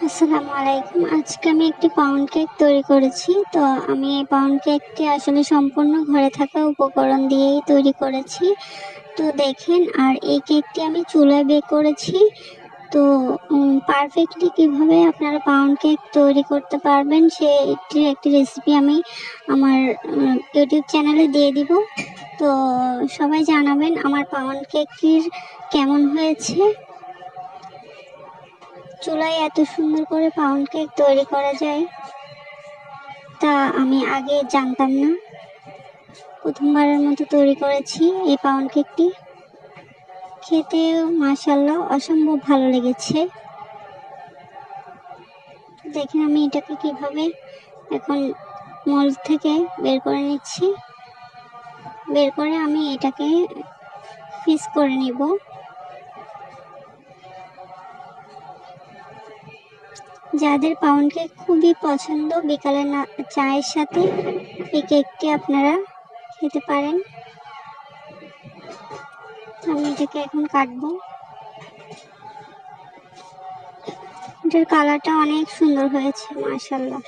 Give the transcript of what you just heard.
আসসালামু আলাইকুম। আজকে আমি একটি পাউন্ড কেক তৈরি করেছি। তো আমি এই পাউন্ড কেকটি আসলে সম্পূর্ণ ঘরে থাকা উপকরণ দিয়েই তৈরি করেছি। তো দেখেন, আর এই কেকটি আমি চুলায় বেক করেছি। তো পারফেক্টলি কিভাবে আপনারা পাউন্ড কেক তৈরি করতে পারবেন সেটির একটি রেসিপি আমি আমার ইউটিউব চ্যানেলে দিয়ে দিব। তো সবাই জানাবেন আমার পাউন্ড কেকটির কেমন হয়েছে। চুলায় এত সুন্দর করে পাউন্ড কেক তৈরি করা যায় তা আমি আগে জানতাম না। প্রথমবারের মতো তৈরি করেছি এই পাউন্ড কেকটি। খেতে মাশাআল্লাহ অসম্ভব ভালো লেগেছে। দেখেন আমি এটাকে কিভাবে এখন মোল্ড থেকে বের করে নিচ্ছি। বের করে আমি এটাকে পিস করে নিব। যাদের পাউন্ড কেক খুবই পছন্দ, বিকালে চায়ের সাথে এই কেকটি আপনারা খেতে পারেন। আমি এটাকে এখন কাটবো। এটার কালারটা অনেক সুন্দর হয়েছে মাশাআল্লাহ।